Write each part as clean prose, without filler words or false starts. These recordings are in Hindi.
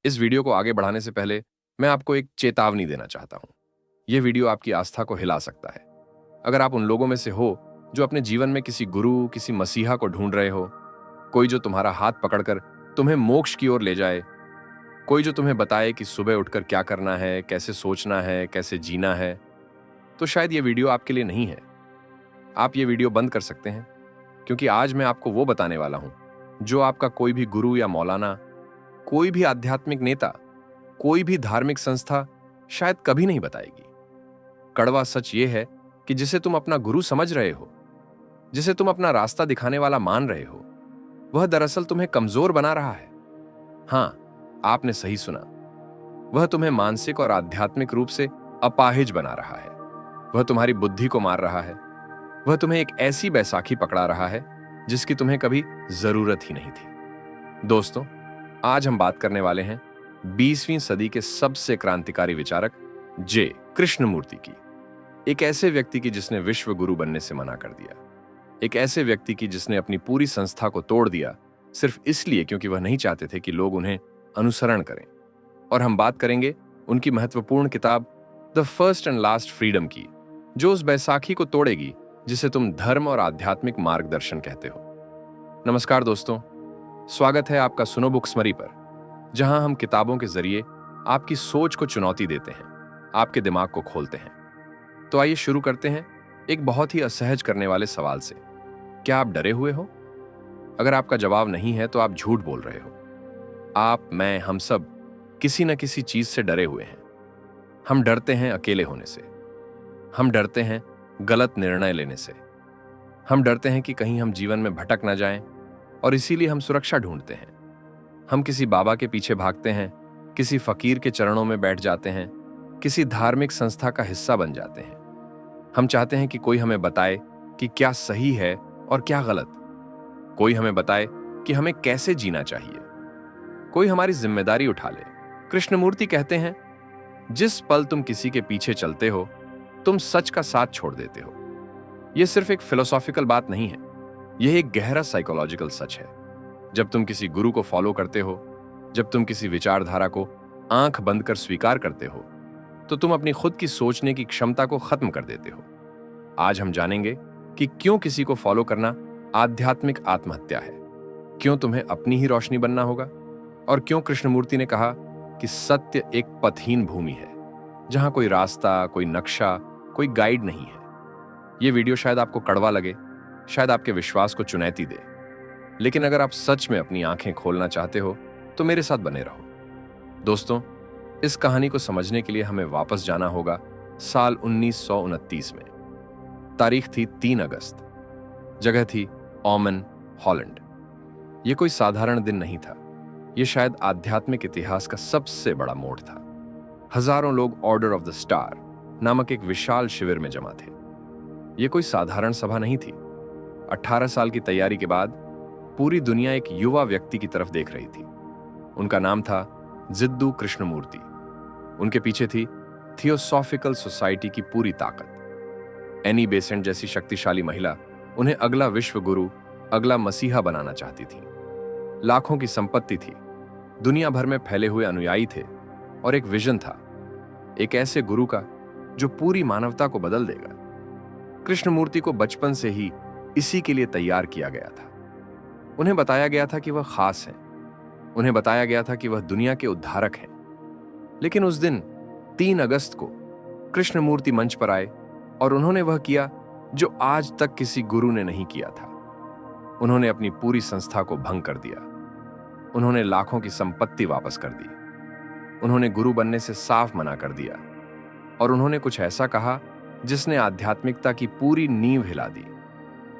इस वीडियो को आगे बढ़ाने से पहले मैं आपको एक चेतावनी देना चाहता हूं। यह वीडियो आपकी आस्था को हिला सकता है। अगर आप उन लोगों में से हो जो अपने जीवन में किसी गुरु, किसी मसीहा को ढूंढ रहे हो, कोई जो तुम्हारा हाथ पकड़कर तुम्हें मोक्ष की ओर ले जाए, कोई जो तुम्हें बताए कि सुबह उठकर क्या करना है, कैसे सोचना है, कैसे जीना है, तो शायद यह वीडियो आपके लिए नहीं है। आप ये वीडियो बंद कर सकते हैं, क्योंकि आज मैं आपको वो बताने वाला हूं जो आपका कोई भी गुरु या मौलाना, कोई भी आध्यात्मिक नेता, कोई भी धार्मिक संस्था शायद कभी नहीं बताएगी। कड़वा सच ये है कि जिसे तुम अपना गुरु समझ रहे हो, जिसे तुम अपना रास्ता दिखाने वाला मान रहे हो, वह दरअसल तुम्हें कमजोर बना रहा है। हां, आपने सही सुना। वह तुम्हें मानसिक और आध्यात्मिक रूप से अपाहिज बना रहा है। वह तुम्हारी बुद्धि को मार रहा है। वह तुम्हें एक ऐसी बैसाखी पकड़ा रहा है जिसकी तुम्हें कभी जरूरत ही नहीं थी। दोस्तों, आज हम बात करने वाले हैं 20वीं सदी के सबसे क्रांतिकारी विचारक जे कृष्णमूर्ति की। एक ऐसे व्यक्ति की जिसने विश्व गुरु बनने से मना कर दिया। एक ऐसे व्यक्ति की जिसने अपनी पूरी संस्था को तोड़ दिया सिर्फ इसलिए क्योंकि वह नहीं चाहते थे कि लोग उन्हें अनुसरण करें। और हम बात करेंगे उनकी महत्वपूर्ण किताब the first and last freedom की, जो उस बैसाखी को तोड़ेगी जिसे तुम धर्म और आध्यात्मिक मार्गदर्शन कहते हो। नमस्कार दोस्तों, स्वागत है आपका सुनो बुक स्मरी पर, जहां हम किताबों के जरिए आपकी सोच को चुनौती देते हैं, आपके दिमाग को खोलते हैं। तो आइए शुरू करते हैं एक बहुत ही असहज करने वाले सवाल से। क्या आप डरे हुए हो? अगर आपका जवाब नहीं है तो आप झूठ बोल रहे हो। आप, मैं, हम सब किसी न किसी चीज से डरे हुए हैं। हम डरते हैं अकेले होने से। हम डरते हैं गलत निर्णय लेने से। हम डरते हैं कि कहीं हम जीवन में भटक ना जाएं, और इसीलिए हम सुरक्षा ढूंढते हैं। हम किसी बाबा के पीछे भागते हैं, किसी फकीर के चरणों में बैठ जाते हैं, किसी धार्मिक संस्था का हिस्सा बन जाते हैं। हम चाहते हैं कि कोई हमें बताए कि क्या सही है और क्या गलत। कोई हमें बताए कि हमें कैसे जीना चाहिए। कोई हमारी जिम्मेदारी उठा ले। कृष्णमूर्ति कहते हैं, जिस पल तुम किसी के पीछे चलते हो, तुम सच का साथ छोड़ देते हो। यह सिर्फ एक फिलोसॉफिकल बात नहीं है, यह एक गहरा साइकोलॉजिकल सच है। जब तुम किसी गुरु को फॉलो करते हो, जब तुम किसी विचारधारा को आंख बंद कर स्वीकार करते हो, तो तुम अपनी खुद की सोचने की क्षमता को खत्म कर देते हो। आज हम जानेंगे कि क्यों किसी को फॉलो करना आध्यात्मिक आत्महत्या है, क्यों तुम्हें अपनी ही रोशनी बनना होगा, और क्यों कृष्णमूर्ति ने कहा कि सत्य एक पथहीन भूमि है, जहां कोई रास्ता, कोई नक्शा, कोई गाइड नहीं है। यह वीडियो शायद आपको कड़वा लगे, शायद आपके विश्वास को चुनौती दे, लेकिन अगर आप सच में अपनी आंखें खोलना चाहते हो तो मेरे साथ बने रहो। दोस्तों, इस कहानी को समझने के लिए हमें वापस जाना होगा साल 1929 में। तारीख थी 3 अगस्त। जगह थी ओमन, हॉलैंड। यह कोई साधारण दिन नहीं था। यह शायद आध्यात्मिक इतिहास का सबसे बड़ा मोड़ था। हजारों लोग ऑर्डर ऑफ द स्टार नामक एक विशाल शिविर में जमा थे। यह कोई साधारण सभा नहीं थी। 18 साल की तैयारी के बाद पूरी दुनिया एक युवा व्यक्ति की तरफ देख रही थी। उनका नाम था जिद्दू कृष्णमूर्ति। उनके पीछे थी थियोसॉफिकल सोसाइटी की पूरी ताकत। एनी बेसेंट जैसी शक्तिशाली महिला उन्हें अगला विश्व गुरु, अगला मसीहा बनाना चाहती थी। लाखों की संपत्ति थी, दुनिया भर में फैले हुए अनुयायी थे, और एक विजन था, एक ऐसे गुरु का जो पूरी मानवता को बदल देगा। कृष्णमूर्ति को बचपन से ही इसी के लिए तैयार किया गया था। उन्हें बताया गया था कि वह खास हैं। उन्हें बताया गया था कि वह दुनिया के उद्धारक हैं। लेकिन उस दिन 3 अगस्त को कृष्णमूर्ति मंच पर आए और उन्होंने वह किया जो आज तक किसी गुरु ने नहीं किया था। उन्होंने अपनी पूरी संस्था को भंग कर दिया। उन्होंने लाखों की संपत्ति वापस कर दी। उन्होंने गुरु बनने से साफ मना कर दिया, और उन्होंने कुछ ऐसा कहा जिसने आध्यात्मिकता की पूरी नींव हिला दी।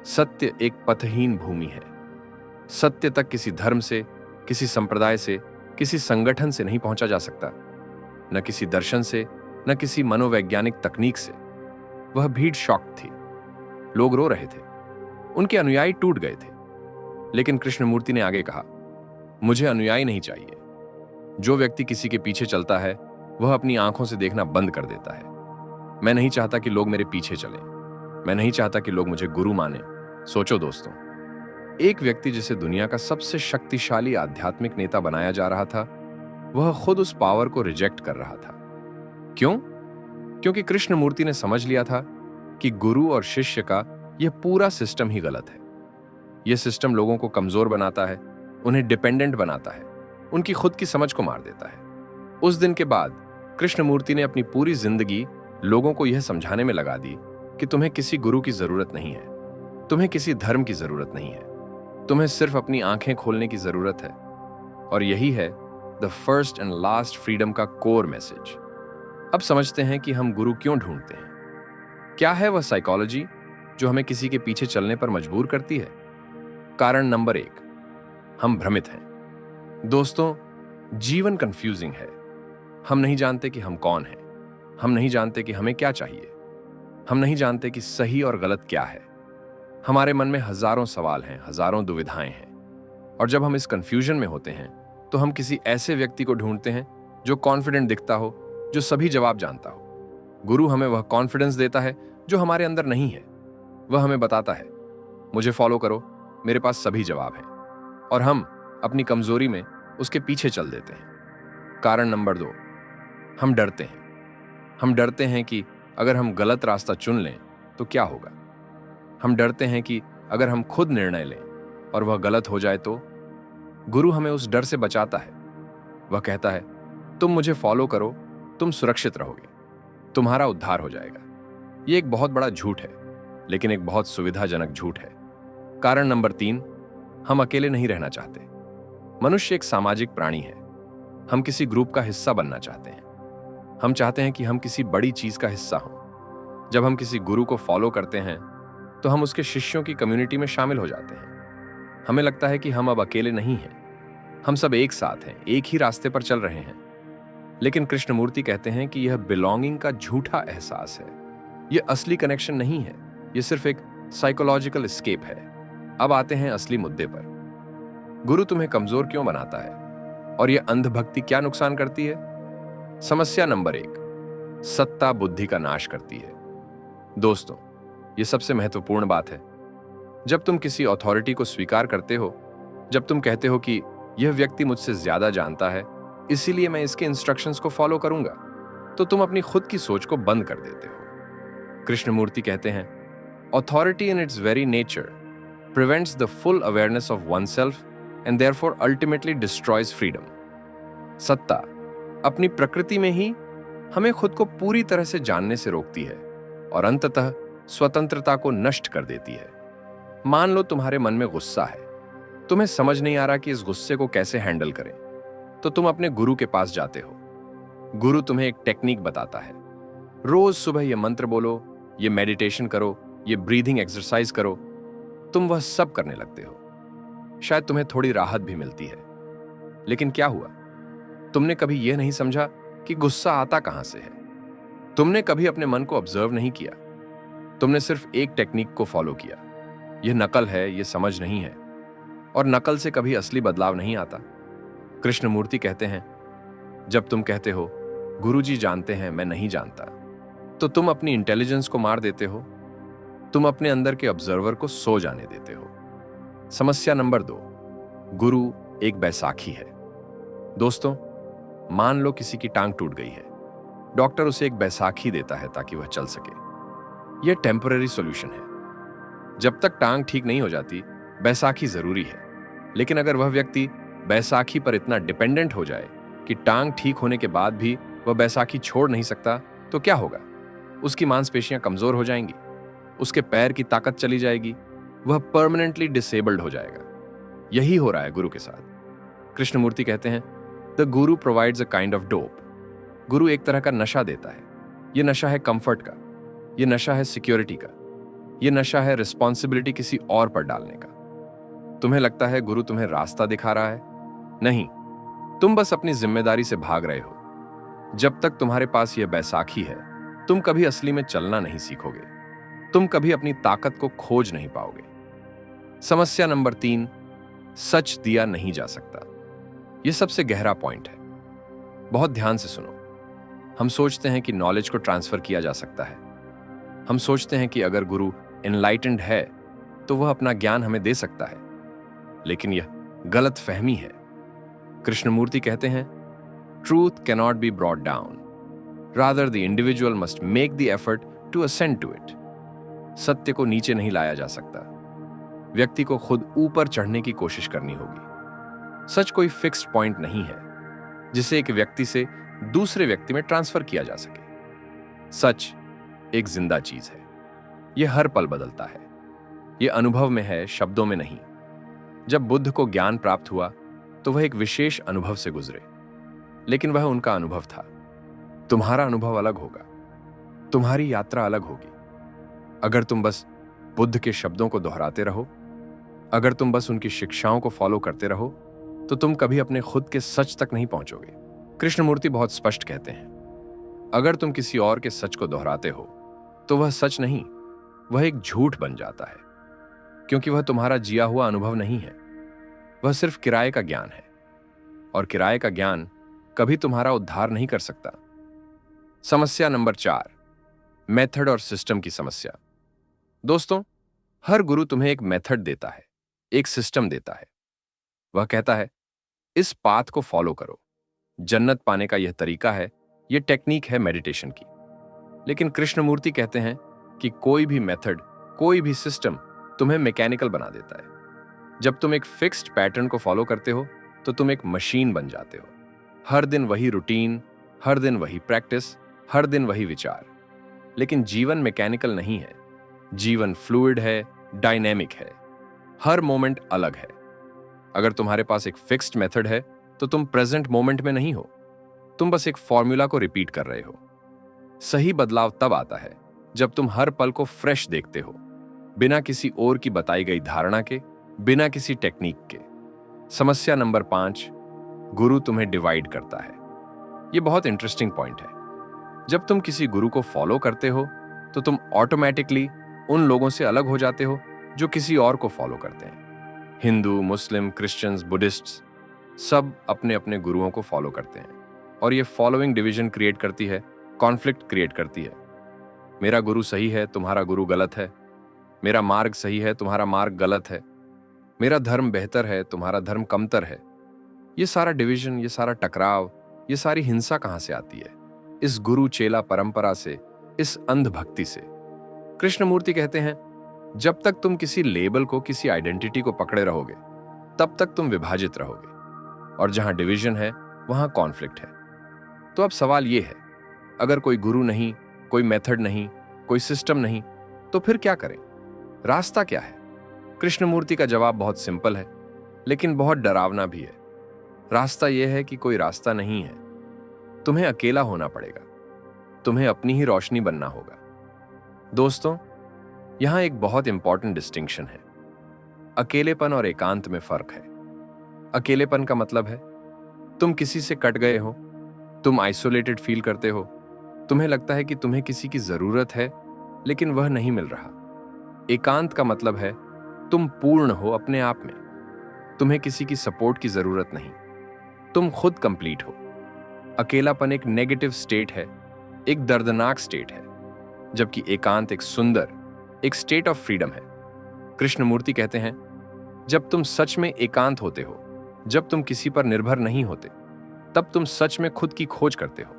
सत्य एक पथहीन भूमि है। सत्य तक किसी धर्म से, किसी संप्रदाय से, किसी संगठन से नहीं पहुंचा जा सकता, न किसी दर्शन से, न किसी मनोवैज्ञानिक तकनीक से। वह भीड़ शॉक्ड थी। लोग रो रहे थे। उनके अनुयायी टूट गए थे। लेकिन कृष्णमूर्ति ने आगे कहा, मुझे अनुयायी नहीं चाहिए। जो व्यक्ति किसी के पीछे चलता है वह अपनी आंखों से देखना बंद कर देता है। मैं नहीं चाहता कि लोग मेरे पीछे चलें। मैं नहीं चाहता कि लोग मुझे गुरु माने। सोचो दोस्तों, एक व्यक्ति जिसे दुनिया का सबसे शक्तिशाली आध्यात्मिक नेता बनाया जा रहा था, वह खुद उस पावर को रिजेक्ट कर रहा था। क्यों? क्योंकि कृष्णमूर्ति ने समझ लिया था कि गुरु और शिष्य का यह पूरा सिस्टम ही गलत है। यह सिस्टम लोगों को कमजोर बनाता है, उन्हें डिपेंडेंट बनाता है, उनकी खुद की समझ को मार देता है। उस दिन के बाद कृष्णमूर्ति ने अपनी पूरी जिंदगी लोगों को यह समझाने में लगा दी कि तुम्हें किसी गुरु की जरूरत नहीं है, तुम्हें किसी धर्म की जरूरत नहीं है, तुम्हें सिर्फ अपनी आंखें खोलने की जरूरत है। और यही है the first and last freedom का कोर मैसेज। अब समझते हैं कि हम गुरु क्यों ढूंढते हैं। क्या है वह साइकोलॉजी जो हमें किसी के पीछे चलने पर मजबूर करती है? कारण नंबर 1, हम भ्रमित हैं। दोस्तों, जीवन कंफ्यूजिंग है। हम नहीं जानते कि हम कौन हैं, हम नहीं जानते कि हमें क्या चाहिए, हम नहीं जानते कि सही और गलत क्या है। हमारे मन में हजारों सवाल हैं, हजारों दुविधाएं हैं। और जब हम इस कंफ्यूजन में होते हैं तो हम किसी ऐसे व्यक्ति को ढूंढते हैं जो कॉन्फिडेंट दिखता हो, जो सभी जवाब जानता हो। गुरु हमें वह कॉन्फिडेंस देता है जो हमारे अंदर नहीं है। वह हमें बताता है, मुझे फॉलो करो, मेरे पास सभी जवाब हैं। और हम अपनी कमजोरी में उसके पीछे चल देते हैं। कारण नंबर 2, हम डरते हैं। हम डरते हैं कि अगर हम गलत रास्ता चुन लें तो क्या होगा। हम डरते हैं कि अगर हम खुद निर्णय लें और वह गलत हो जाए तो। गुरु हमें उस डर से बचाता है। वह कहता है, तुम मुझे फॉलो करो, तुम सुरक्षित रहोगे, तुम्हारा उद्धार हो जाएगा। यह एक बहुत बड़ा झूठ है, लेकिन एक बहुत सुविधाजनक झूठ है। कारण नंबर 3, हम अकेले नहीं रहना चाहते। मनुष्य एक सामाजिक प्राणी है। हम किसी ग्रुप का हिस्सा बनना चाहते हैं। हम चाहते हैं कि हम किसी बड़ी चीज का हिस्सा हों। जब हम किसी गुरु को फॉलो करते हैं तो हम उसके शिष्यों की कम्युनिटी में शामिल हो जाते हैं। हमें लगता है कि हम अब अकेले नहीं हैं, हम सब एक साथ हैं, एक ही रास्ते पर चल रहे हैं। लेकिन कृष्णमूर्ति कहते हैं कि यह बिलोंगिंग का झूठा एहसास है। यह असली कनेक्शन नहीं है, यह सिर्फ एक साइकोलॉजिकल एस्केप है। अब आते हैं असली मुद्दे पर। गुरु तुम्हें कमजोर क्यों बनाता है और यह अंधभक्ति क्या नुकसान करती है? समस्या नंबर 1, सत्ता बुद्धि का नाश करती है। दोस्तों, यह सबसे महत्वपूर्ण बात है। जब तुम किसी अथॉरिटी को स्वीकार करते हो, जब तुम कहते हो कि यह व्यक्ति मुझसे ज्यादा जानता है, इसीलिए मैं इसके इंस्ट्रक्शंस को फॉलो करूंगा, तो तुम अपनी खुद की सोच को बंद कर देते हो। कृष्णमूर्ति कहते हैं, authority in its very nature prevents the full awareness of oneself and therefore ultimately destroys freedom. सत्ता अपनी प्रकृति में ही हमें खुद को पूरी तरह से जानने से रोकती है और अंततः स्वतंत्रता को नष्ट कर देती है। मान लो तुम्हारे मन में गुस्सा है, तुम्हें समझ नहीं आ रहा कि इस गुस्से को कैसे हैंडल करें, तो तुम अपने गुरु के पास जाते हो। गुरु तुम्हें एक टेक्निक बताता है। रोज सुबह ये मंत्र बोलो, ये मेडिटेशन करो, ये ब्रीदिंग एक्सरसाइज करो। तुम वह सब करने लगते हो। शायद तुम्हें थोड़ी राहत भी मिलती है, लेकिन क्या हुआ? तुमने कभी यह नहीं समझा कि गुस्सा आता कहां से है। तुमने कभी अपने मन को ऑब्जर्व नहीं किया। तुमने सिर्फ एक टेक्निक को फॉलो किया। यह नकल है, यह समझ नहीं है, और नकल से कभी असली बदलाव नहीं आता। कृष्णमूर्ति कहते हैं, जब तुम कहते हो गुरुजी जानते हैं, मैं नहीं जानता, तो तुम अपनी इंटेलिजेंस को मार देते हो। तुम अपने अंदर के ऑब्जर्वर को सो जाने देते हो। समस्या नंबर 2, गुरु एक बैसाखी है। दोस्तों, मान लो किसी की टांग टूट गई है। डॉक्टर उसे एक बैसाखी देता है ताकि वह चल सके। यह टेम्पररी सॉल्यूशन है। जब तक टांग ठीक नहीं हो जाती, बैसाखी जरूरी है। लेकिन अगर वह व्यक्ति बैसाखी पर इतना डिपेंडेंट हो जाए कि टांग ठीक होने के बाद भी वह बैसाखी छोड़ नहीं सकता, तो क्या होगा? उसकी मांसपेशियां कमजोर हो जाएंगी, उसके पैर की ताकत चली जाएगी, वह परमानेंटली डिसेबल्ड हो जाएगा। यही हो रहा है गुरु के साथ। कृष्णमूर्ति कहते हैं, the Guru provides a kind of dope. गुरु एक तरह का नशा देता है। यह नशा है कंफर्ट का, यह नशा है सिक्योरिटी का, यह नशा है रिस्पॉन्सिबिलिटी किसी और पर डालने का। तुम्हें लगता है गुरु तुम्हें रास्ता दिखा रहा है? नहीं, तुम बस अपनी जिम्मेदारी से भाग रहे हो। जब तक तुम्हारे पास यह बैसाखी है, तुम कभी असली में चलना नहीं सीखोगे। तुम कभी अपनी ताकत को खोज नहीं पाओगे। समस्या नंबर 3, सच दिया नहीं जा सकता। यह सबसे गहरा पॉइंट है। बहुत ध्यान से सुनो। हम सोचते हैं कि नॉलेज को ट्रांसफर किया जा सकता है। हम सोचते हैं कि अगर गुरु एनलाइटेंड है तो वह अपना ज्ञान हमें दे सकता है, लेकिन यह गलत फहमी है। कृष्णमूर्ति कहते हैं, Truth cannot be brought down. Rather, the individual must make the effort to ascend to it. सत्य को नीचे नहीं लाया जा सकता, व्यक्ति को खुद ऊपर चढ़ने की कोशिश करनी होगी। सच कोई फिक्स्ड पॉइंट नहीं है जिसे एक व्यक्ति से दूसरे व्यक्ति में ट्रांसफर किया जा सके। सच एक जिंदा चीज है, यह हर पल बदलता है, यह अनुभव में है, शब्दों में नहीं। जब बुद्ध को ज्ञान प्राप्त हुआ तो वह एक विशेष अनुभव से गुजरे, लेकिन वह उनका अनुभव था। तुम्हारा अनुभव अलग होगा, तुम्हारी यात्रा अलग होगी। अगर तुम बस बुद्ध के शब्दों को दोहराते रहो, अगर तुम बस उनकी शिक्षाओं को फॉलो करते रहो, तो तुम कभी अपने खुद के सच तक नहीं पहुंचोगे। कृष्णमूर्ति बहुत स्पष्ट कहते हैं, अगर तुम किसी और के सच को दोहराते हो तो वह सच नहीं, वह एक झूठ बन जाता है, क्योंकि वह तुम्हारा जिया हुआ अनुभव नहीं है, वह सिर्फ किराए का ज्ञान है, और किराए का ज्ञान कभी तुम्हारा उद्धार नहीं कर सकता। समस्या नंबर 4, मेथड और सिस्टम की समस्या। दोस्तों, हर गुरु तुम्हें एक मेथड देता है, एक सिस्टम देता है। वह कहता है, इस पाथ को फॉलो करो, जन्नत पाने का यह तरीका है, यह टेक्निक है मेडिटेशन की। लेकिन कृष्णमूर्ति कहते हैं कि कोई भी मेथड, कोई भी सिस्टम तुम्हें मैकेनिकल बना देता है। जब तुम एक फिक्स्ड पैटर्न को फॉलो करते हो तो तुम एक मशीन बन जाते हो। हर दिन वही रूटीन, हर दिन वही प्रैक्टिस, हर दिन वही विचार। लेकिन जीवन मैकेनिकल नहीं है, जीवन फ्लूइड है, डायनेमिक है, हर मोमेंट अलग है। अगर तुम्हारे पास एक फिक्स्ड मेथड है तो तुम प्रेजेंट मोमेंट में नहीं हो, तुम बस एक फॉर्मूला को रिपीट कर रहे हो। सही बदलाव तब आता है जब तुम हर पल को फ्रेश देखते हो, बिना किसी और की बताई गई धारणा के, बिना किसी टेक्निक के। समस्या नंबर 5, गुरु तुम्हें डिवाइड करता है। यह बहुत इंटरेस्टिंग पॉइंट है। जब तुम किसी गुरु को फॉलो करते हो तो तुम ऑटोमेटिकली उन लोगों से अलग हो जाते हो जो किसी और को फॉलो करते हैं। हिंदू, मुस्लिम, क्रिश्चियंस, बुद्धिस्ट्स सब अपने अपने गुरुओं को फॉलो करते हैं, और यह फॉलोइंग डिवीजन क्रिएट करती है, कॉन्फ्लिक्ट क्रिएट करती है। मेरा गुरु सही है, तुम्हारा गुरु गलत है। मेरा मार्ग सही है, तुम्हारा मार्ग गलत है। मेरा धर्म बेहतर है, तुम्हारा धर्म कमतर है। ये सारा डिवीजन, ये सारा टकराव, ये सारी हिंसा कहां से आती है? इस गुरु चेला परंपरा से, इस अंधभक्ति से। कृष्णमूर्ति कहते हैं, जब तक तुम किसी लेबल को, किसी आइडेंटिटी को पकड़े रहोगे, तब तक तुम विभाजित रहोगे, और जहां डिवीजन है वहां कॉन्फ्लिक्ट है। तो अब सवाल यह है, अगर कोई गुरु नहीं, कोई मेथड नहीं, कोई सिस्टम नहीं, तो फिर क्या करें? रास्ता क्या है? कृष्णमूर्ति का जवाब बहुत सिंपल है, लेकिन बहुत डरावना भी है। रास्ता यह है कि कोई रास्ता नहीं है, तुम्हें अकेला होना पड़ेगा, तुम्हें अपनी ही रोशनी बनना होगा। दोस्तों, यहां एक बहुत इंपॉर्टेंट डिस्टिंक्शन है। अकेलेपन और एकांत में फर्क है। अकेलेपन का मतलब है तुम किसी से कट गए हो, तुम आइसोलेटेड फील करते हो, तुम्हें लगता है कि तुम्हें किसी की जरूरत है लेकिन वह नहीं मिल रहा। एकांत का मतलब है तुम पूर्ण हो अपने आप में, तुम्हें किसी की सपोर्ट की जरूरत नहीं, तुम खुद कंप्लीट हो। अकेलापन एक नेगेटिव स्टेट है, एक दर्दनाक स्टेट है, जबकि एकांत एक सुंदर, एक स्टेट ऑफ फ्रीडम है। कृष्णमूर्ति कहते हैं, जब तुम सच में एकांत होते हो, जब तुम किसी पर निर्भर नहीं होते, तब तुम सच में खुद की खोज करते हो,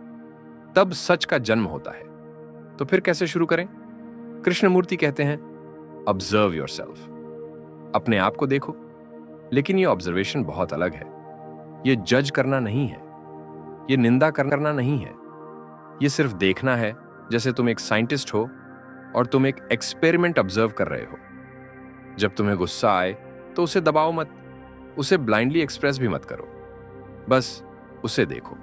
तब सच का जन्म होता है। तो फिर कैसे शुरू करें? कृष्णमूर्ति कहते हैं, ऑब्जर्व योरसेल्फ, अपने आप को देखो। लेकिन यह ऑब्जर्वेशन बहुत अलग है। यह जज करना नहीं है, यह निंदा करना नहीं है, यह सिर्फ देखना है, जैसे तुम एक साइंटिस्ट हो और तुम एक एक्सपेरिमेंट ऑब्जर्व कर रहे हो। जब तुम्हें गुस्सा आए तो उसे दबाओ मत, उसे ब्लाइंडली एक्सप्रेस भी मत करो, बस उसे देखो।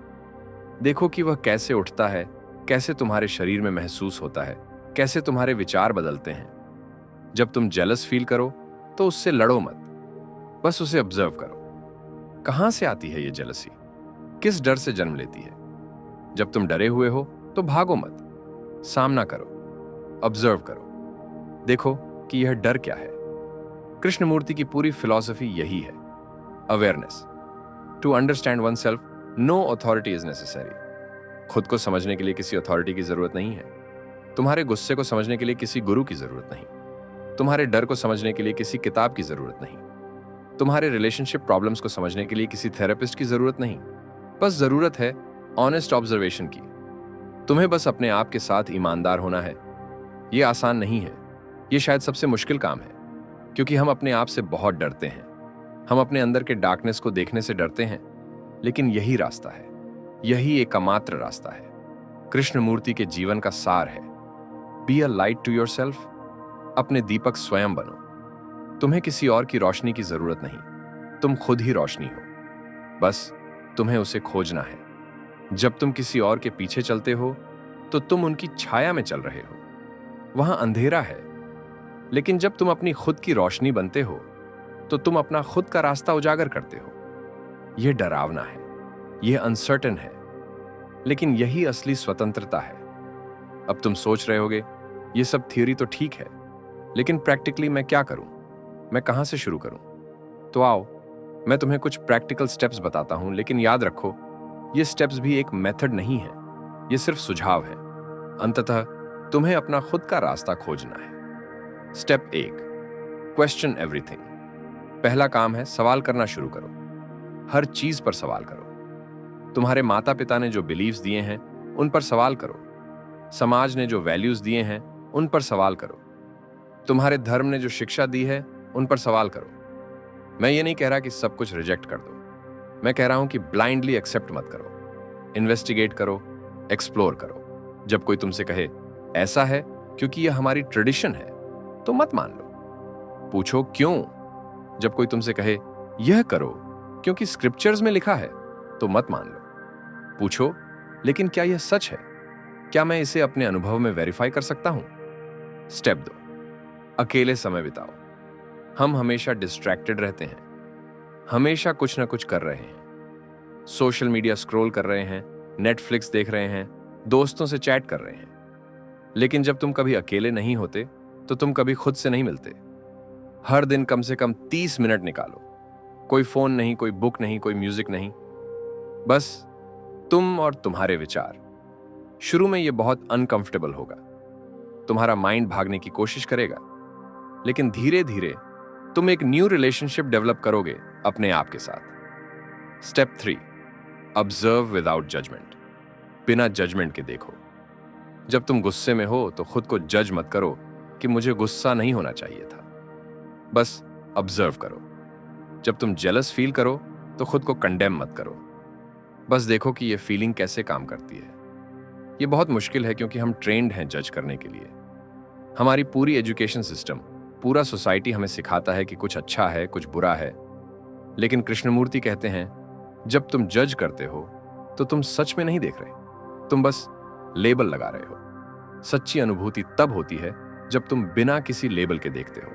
देखो कि वह कैसे उठता है, कैसे तुम्हारे शरीर में महसूस होता है, कैसे तुम्हारे विचार बदलते हैं। जब तुम जेलस फील करो तो उससे लड़ो मत, बस उसे ऑब्जर्व करो। कहां से आती है यह जेलसी? किस डर से जन्म लेती है? जब तुम डरे हुए हो तो भागो मत, सामना करो, ऑब्जर्व करो, देखो कि यह डर क्या है। कृष्णमूर्ति की पूरी फिलॉसफी यही है, awareness. To understand oneself, no authority is necessary. खुद को समझने के लिए किसी अथॉरिटी की जरूरत नहीं है। तुम्हारे गुस्से को समझने के लिए किसी गुरु की जरूरत नहीं, तुम्हारे डर को समझने के लिए किसी किताब की जरूरत नहीं, तुम्हारे रिलेशनशिप प्रॉब्लम्स को समझने के लिए किसी थेरेपिस्ट की जरूरत नहीं। बस जरूरत है ऑनेस्ट ऑब्जर्वेशन की। तुम्हें बस अपने आप के साथ ईमानदार होना है। ये आसान नहीं है, ये शायद सबसे मुश्किल काम है, क्योंकि हम अपने आप से बहुत डरते हैं। हम अपने अंदर के डार्कनेस को देखने से डरते हैं, लेकिन यही रास्ता है, यही एकमात्र रास्ता है। कृष्णमूर्ति के जीवन का सार है, be a light to yourself. अपने दीपक स्वयं बनो। तुम्हें किसी और की रोशनी की जरूरत नहीं, तुम खुद ही रोशनी हो, बस तुम्हें उसे खोजना है। जब तुम किसी और के पीछे चलते हो तो तुम उनकी छाया में चल रहे हो, वहां अंधेरा है। लेकिन जब तुम अपनी खुद की रोशनी बनते हो तो तुम अपना खुद का रास्ता उजागर करते हो। यह डरावना है, यह अनसर्टेन है, लेकिन यही असली स्वतंत्रता है। अब तुम सोच रहे होगे, यह सब थियोरी तो ठीक है, लेकिन प्रैक्टिकली मैं क्या करूं, मैं कहां से शुरू करूं? तो आओ, मैं तुम्हें कुछ प्रैक्टिकल स्टेप्स बताता हूं, लेकिन याद रखो, ये स्टेप्स भी एक मेथड नहीं है, ये सिर्फ सुझाव है। अंततः तुम्हें अपना खुद का रास्ता खोजना है। Step 1, question everything. पहला काम है सवाल करना शुरू करो। हर चीज पर सवाल करो। तुम्हारे माता पिता ने जो बिलीव्स दिए हैं उन पर सवाल करो। समाज ने जो वैल्यूज दिए हैं उन पर सवाल करो। तुम्हारे धर्म ने जो शिक्षा दी है उन पर सवाल करो। मैं ये नहीं कह रहा कि सब कुछ रिजेक्ट कर दो, मैं कह रहा हूं कि ब्लाइंडली एक्सेप्ट मत करो। इन्वेस्टिगेट करो, एक्सप्लोर करो। जब कोई तुमसे कहे ऐसा है क्योंकि यह हमारी ट्रेडिशन है, तो मत मान लो, पूछो क्यों। जब कोई तुमसे कहे यह करो क्योंकि स्क्रिप्चर्स में लिखा है, तो मत मान लो, पूछो लेकिन क्या यह सच है? क्या मैं इसे अपने अनुभव में वेरीफाई कर सकता हूं? स्टेप 2, अकेले समय बिताओ। हम हमेशा डिस्ट्रैक्टेड रहते हैं, हमेशा कुछ ना कुछ कर रहे हैं। सोशल मीडिया स्क्रॉल कर रहे हैं, नेटफ्लिक्स देख रहे हैं, दोस्तों से चैट कर रहे हैं। लेकिन जब तुम कभी अकेले नहीं होते तो तुम कभी खुद से नहीं मिलते। हर दिन कम से कम 30 मिनट निकालो। कोई फोन नहीं, कोई बुक नहीं, कोई म्यूजिक नहीं, बस तुम और तुम्हारे विचार। शुरू में यह बहुत अनकंफर्टेबल होगा, तुम्हारा माइंड भागने की कोशिश करेगा, लेकिन धीरे धीरे तुम एक न्यू रिलेशनशिप डेवलप करोगे अपने आप के साथ। Step 3, observe without judgement. बिना जजमेंट के देखो। जब तुम गुस्से में हो तो खुद को जज मत करो कि मुझे गुस्सा नहीं होना चाहिए था, बस ऑब्जर्व करो। जब तुम जेलस फील करो तो खुद को कंडेम मत करो, बस देखो कि यह फीलिंग कैसे काम करती है। यह बहुत मुश्किल है क्योंकि हम ट्रेंड हैं जज करने के लिए। हमारी पूरी एजुकेशन सिस्टम, पूरा सोसाइटी हमें सिखाता है कि कुछ अच्छा है, कुछ बुरा है। लेकिन कृष्णमूर्ति कहते हैं, जब तुम जज करते हो तो तुम सच में नहीं देख रहे, तुम बस लेबल लगा रहे हो। सच्ची अनुभूति तब होती है जब तुम बिना किसी लेबल के देखते हो।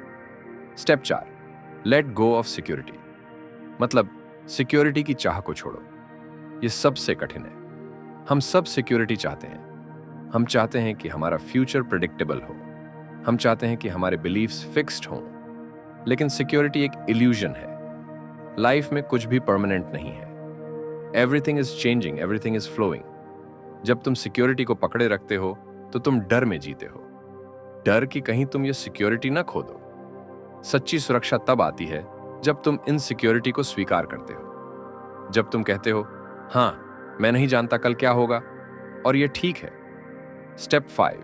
Step 4, let go of security. मतलब सिक्योरिटी की चाह को छोड़ो। यह सबसे कठिन है। हम सब सिक्योरिटी चाहते हैं। हम चाहते हैं कि हमारा फ्यूचर प्रेडिक्टेबल हो, हम चाहते हैं कि हमारे बिलीफ्स फिक्स्ड हों। लेकिन सिक्योरिटी एक इल्यूजन है। लाइफ में कुछ भी परमानेंट नहीं है। Everything is changing, everything is flowing. जब तुम सिक्योरिटी को पकड़े रखते हो तो तुम डर में जीते हो, डर कि कहीं तुम ये सिक्योरिटी ना खो दो। सच्ची सुरक्षा तब आती है जब तुम इनसिक्योरिटी को स्वीकार करते हो। जब तुम कहते हो, हाँ मैं नहीं जानता कल क्या होगा, और ये ठीक है। Step 5,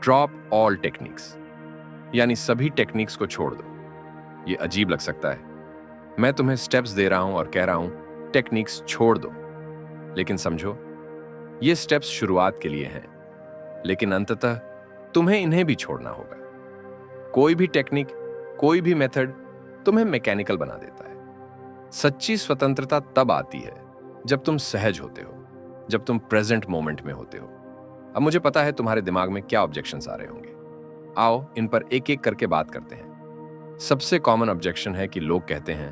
drop all techniques. यानी सभी टेक्निक्स को छोड़ दो। ये अजीब लग सकता है, मैं तुम्हें स्टेप्स दे रहा हूं और कह रहा हूं टेक्निक्स छोड़ दो, लेकिन समझो ये स्टेप्स शुरुआत के लिए हैं, लेकिन अंततः तुम्हें इन्हें भी छोड़ना होगा। कोई भी टेक्निक, कोई भी मेथड तुम्हें मैकेनिकल बना देता है। सच्ची स्वतंत्रता तब आती है जब तुम सहज होते हो, जब तुम प्रेजेंट मोमेंट में होते हो। अब मुझे पता है तुम्हारे दिमाग में क्या ऑब्जेक्शंस आ रहे होंगे। आओ इन पर एक एक करके बात करते हैं। सबसे कॉमन ऑब्जेक्शन है कि लोग कहते हैं,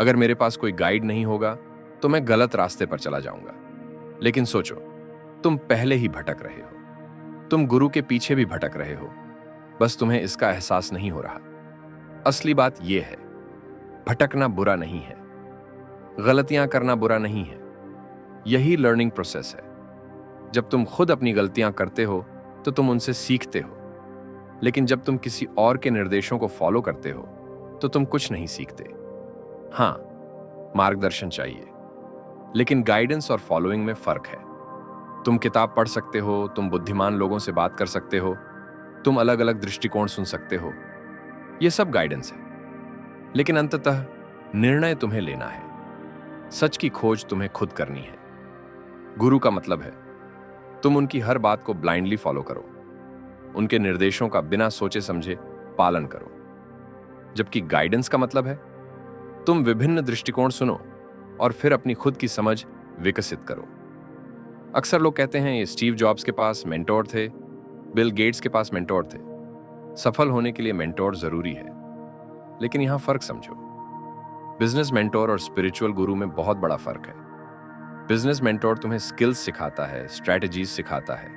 अगर मेरे पास कोई गाइड नहीं होगा तो मैं गलत रास्ते पर चला जाऊंगा। लेकिन सोचो, तुम पहले ही भटक रहे हो, तुम गुरु के पीछे भी भटक रहे हो, बस तुम्हें इसका एहसास नहीं हो रहा। असली बात यह है, भटकना बुरा नहीं है, गलतियां करना बुरा नहीं है, यही लर्निंग प्रोसेस है। जब तुम खुद अपनी गलतियां करते हो तो तुम उनसे सीखते हो, लेकिन जब तुम किसी और के निर्देशों को फॉलो करते हो तो तुम कुछ नहीं सीखते। हाँ, मार्गदर्शन चाहिए, लेकिन गाइडेंस और फॉलोइंग में फर्क है। तुम किताब पढ़ सकते हो, तुम बुद्धिमान लोगों से बात कर सकते हो, तुम अलग अलग दृष्टिकोण सुन सकते हो, ये सब गाइडेंस है। लेकिन अंततः निर्णय तुम्हें लेना है। सच की खोज तुम्हें खुद करनी है। गुरु का मतलब है तुम उनकी हर बात को ब्लाइंडली फॉलो करो, उनके निर्देशों का बिना सोचे समझे पालन करो। जबकि गाइडेंस का मतलब है तुम विभिन्न दृष्टिकोण सुनो और फिर अपनी खुद की समझ विकसित करो। अक्सर लोग कहते हैं ये स्टीव जॉब्स के पास मेंटोर थे, बिल गेट्स के पास मेंटोर थे। सफल होने के लिए मेंटोर जरूरी है, लेकिन यहां फर्क समझो। बिजनेस मेंटोर और स्पिरिचुअल गुरु में बहुत बड़ा फर्क है। बिजनेस मेंटोर तुम्हें स्किल्स सिखाता है, स्ट्रैटेजीज सिखाता है,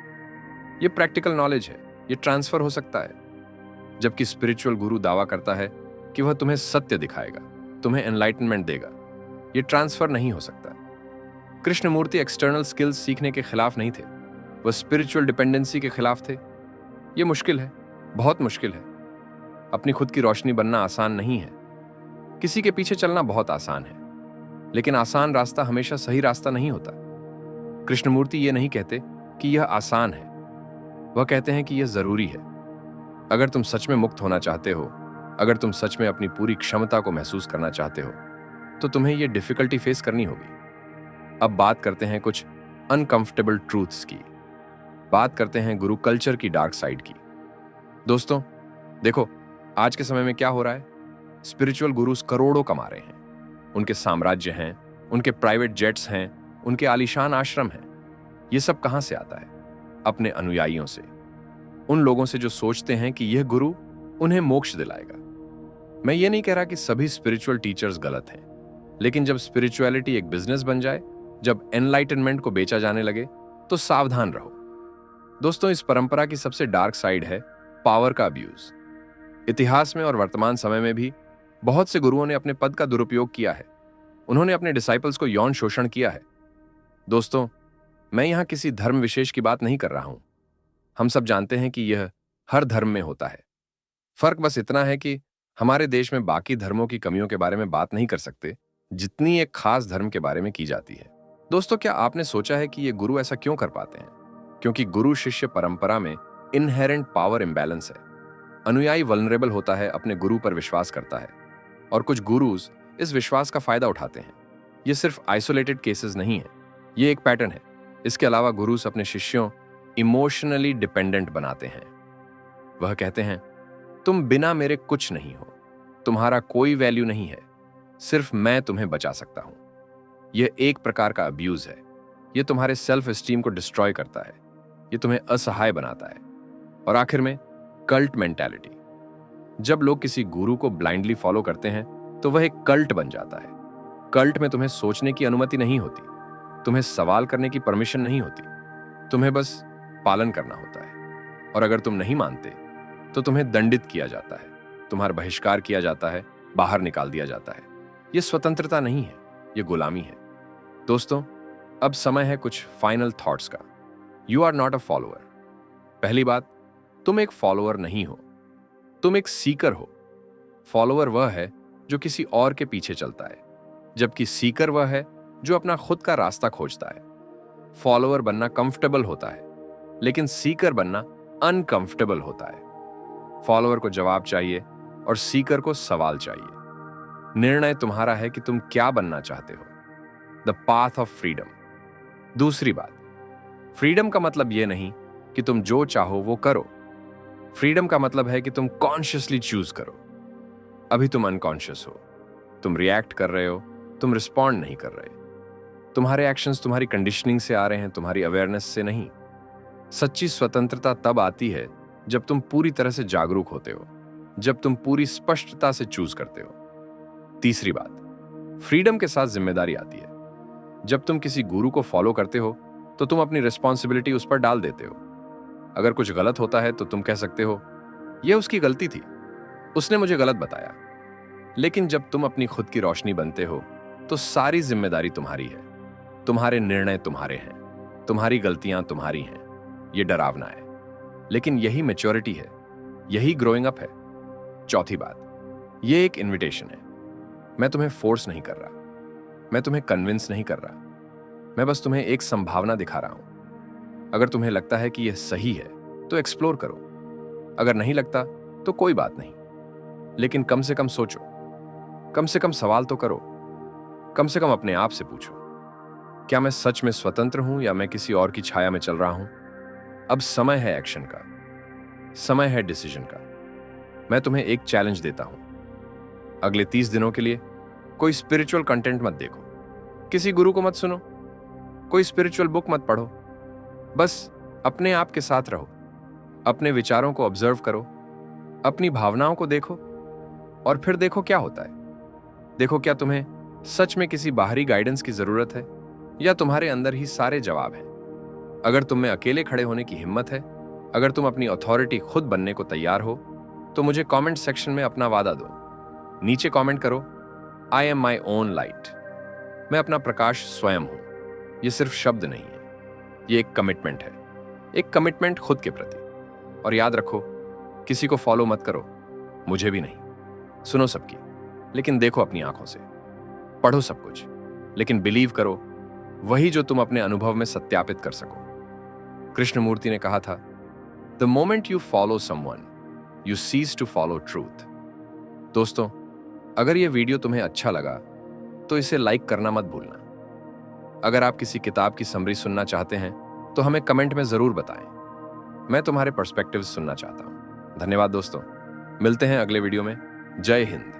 ये प्रैक्टिकल नॉलेज है, ये ट्रांसफर हो सकता है। जबकि स्पिरिचुअल गुरु दावा करता है कि वह तुम्हें सत्य दिखाएगा, तुम्हें एनलाइटनमेंट देगा, ये ट्रांसफर नहीं हो सकता। कृष्णमूर्ति एक्सटर्नल स्किल्स सीखने के खिलाफ नहीं थे, वह स्पिरिचुअल डिपेंडेंसी के खिलाफ थे। ये मुश्किल है, बहुत मुश्किल है। अपनी खुद की रोशनी बनना आसान नहीं है। किसी के पीछे चलना बहुत आसान है, लेकिन आसान रास्ता हमेशा सही रास्ता नहीं होता। कृष्णमूर्ति ये नहीं कहते कि यह आसान है, वह कहते हैं कि यह जरूरी है। अगर तुम सच में मुक्त होना चाहते हो, अगर तुम सच में अपनी पूरी क्षमता को महसूस करना चाहते हो, तो तुम्हें यह डिफिकल्टी फेस करनी होगी। अब बात करते हैं कुछ अनकंफर्टेबल ट्रूथ्स की। बात करते हैं गुरु कल्चर की डार्क साइड की। दोस्तों देखो, आज के समय में क्या हो रहा है। स्पिरिचुअल गुरुज करोड़ों कमा रहे हैं, उनके साम्राज्य हैं, उनके प्राइवेट जेट्स हैं, उनके आलीशान आश्रम हैं। यह सब कहां से आता है? अपने अनुयायियों से, उन लोगों से जो सोचते हैं कि यह गुरु उन्हें मोक्ष दिलाएगा। मैं ये नहीं कह रहा कि सभी स्पिरिचुअल टीचर्स गलत हैं, लेकिन जब स्पिरिचुअलिटी एक बिजनेस बन जाए, जब एनलाइटनमेंट को बेचा जाने लगे, तो सावधान रहो। दोस्तों, इस परंपरा की सबसे डार्क साइड है पावर का अब्यूज। इतिहास में और वर्तमान समय में भी बहुत से गुरुओं ने अपने पद का दुरुपयोग किया है। उन्होंने अपने डिसाइपल्स को यौन शोषण किया है। दोस्तों, मैं यहां किसी धर्म विशेष की बात नहीं कर रहा हूं। हम सब जानते हैं कि यह हर धर्म में होता है। फर्क बस इतना है कि हमारे देश में बाकी धर्मों की कमियों के बारे में बात नहीं कर सकते जितनी एक खास धर्म के बारे में की जाती है। दोस्तों, क्या आपने सोचा है कि ये गुरु ऐसा क्यों कर पाते हैं? क्योंकि गुरु शिष्य परंपरा में इनहेरेंट पावर इंबैलेंस है। अनुयायी वल्नरेबल होता है, अपने गुरु पर विश्वास करता है, और कुछ गुरुज इस विश्वास का फायदा उठाते हैं। ये सिर्फ आइसोलेटेड केसेस नहीं है, ये एक पैटर्न है। इसके अलावा गुरुज अपने शिष्यों इमोशनली डिपेंडेंट बनाते हैं। वह कहते हैं, तुम बिना मेरे कुछ नहीं हो, तुम्हारा कोई वैल्यू नहीं है, सिर्फ मैं तुम्हें बचा सकता हूं। यह एक प्रकार का अब्यूज है। यह तुम्हारे सेल्फ एस्टीम को डिस्ट्रॉय करता है, यह तुम्हें असहाय बनाता है। और आखिर में कल्ट मेंटालिटी। जब लोग किसी गुरु को ब्लाइंडली फॉलो करते हैं, तो वह एक कल्ट बन जाता है। कल्ट में तुम्हें सोचने की अनुमति नहीं होती, तुम्हें सवाल करने की परमिशन नहीं होती, तुम्हें बस पालन करना होता है। और अगर तुम नहीं मानते तो तुम्हें दंडित किया जाता है, तुम्हारा बहिष्कार किया जाता है, बाहर निकाल दिया जाता है। यह स्वतंत्रता नहीं है, यह गुलामी है। दोस्तों, अब समय है कुछ फाइनल थॉट्स का। You are not a follower. पहली बात, तुम एक फॉलोअर नहीं हो, तुम एक सीकर हो। फॉलोअर वह है जो किसी और के पीछे चलता है, जबकि सीकर वह है जो अपना खुद का रास्ता खोजता है। फॉलोअर बनना कंफर्टेबल होता है, लेकिन सीकर बनना अनकंफर्टेबल होता है। फॉलोअर को जवाब चाहिए और सीकर को सवाल चाहिए। निर्णय तुम्हारा है कि तुम क्या बनना चाहते हो। The path of freedom. दूसरी बात, फ्रीडम का मतलब यह नहीं कि तुम जो चाहो वो करो। फ्रीडम का मतलब है कि तुम कॉन्शियसली चूज करो। अभी तुम अनकॉन्शियस हो, तुम रिएक्ट कर रहे हो, तुम रिस्पॉन्ड नहीं कर रहे। तुम्हारे एक्शंस तुम्हारी कंडीशनिंग से आ रहे हैं, तुम्हारी अवेयरनेस से नहीं। सच्ची स्वतंत्रता तब आती है जब तुम पूरी तरह से जागरूक होते हो, जब तुम पूरी स्पष्टता से चूज करते हो। तीसरी बात, फ्रीडम के साथ जिम्मेदारी आती है। जब तुम किसी गुरु को फॉलो करते हो तो तुम अपनी रिस्पॉन्सिबिलिटी उस पर डाल देते हो। अगर कुछ गलत होता है तो तुम कह सकते हो, यह उसकी गलती थी, उसने मुझे गलत बताया। लेकिन जब तुम अपनी खुद की रोशनी बनते हो तो सारी जिम्मेदारी तुम्हारी है। तुम्हारे निर्णय तुम्हारे हैं, तुम्हारी गलतियां तुम्हारी हैं। यह डरावना है, लेकिन यही मैच्योरिटी है, यही ग्रोइंग अप है। चौथी बात, यह एक इन्विटेशन है। मैं तुम्हें फोर्स नहीं कर रहा, मैं तुम्हें कन्विंस नहीं कर रहा, मैं बस तुम्हें एक संभावना दिखा रहा हूं। अगर तुम्हें लगता है कि यह सही है तो एक्सप्लोर करो, अगर नहीं लगता तो कोई बात नहीं, लेकिन कम से कम सोचो, कम से कम सवाल तो करो, कम से कम अपने आप से पूछो, क्या मैं सच में स्वतंत्र हूं या मैं किसी और की छाया में चल रहा हूं? अब समय है एक्शन का, समय है डिसीजन का। मैं तुम्हें एक चैलेंज देता हूं, अगले 30 दिनों के लिए कोई स्पिरिचुअल कंटेंट मत देखो, किसी गुरु को मत सुनो, कोई स्पिरिचुअल बुक मत पढ़ो, बस अपने आप के साथ रहो, अपने विचारों को ऑब्जर्व करो, अपनी भावनाओं को देखो और फिर देखो क्या होता है। देखो क्या तुम्हें सच में किसी बाहरी गाइडेंस की जरूरत है या तुम्हारे अंदर ही सारे जवाब हैं। अगर तुम में अकेले खड़े होने की हिम्मत है, अगर तुम अपनी अथॉरिटी खुद बनने को तैयार हो, तो मुझे कमेंट सेक्शन में अपना वादा दो। नीचे कमेंट करो, I am my own light. मैं अपना प्रकाश स्वयं हूं। यह सिर्फ शब्द नहीं है, यह एक कमिटमेंट है, एक कमिटमेंट खुद के प्रति। और याद रखो, किसी को फॉलो मत करो, मुझे भी नहीं। सुनो सबकी, लेकिन देखो अपनी आंखों से। पढ़ो सब कुछ, लेकिन बिलीव करो वही जो तुम अपने अनुभव में सत्यापित कर सको। कृष्णमूर्ति ने कहा था, the moment you follow someone you cease to follow truth. दोस्तों, अगर यह वीडियो तुम्हें अच्छा लगा तो इसे लाइक करना मत भूलना। अगर आप किसी किताब की समरी सुनना चाहते हैं तो हमें कमेंट में जरूर बताएं। मैं तुम्हारे पर्सपेक्टिव्स सुनना चाहता हूं। धन्यवाद दोस्तों, मिलते हैं अगले वीडियो में। जय हिंद।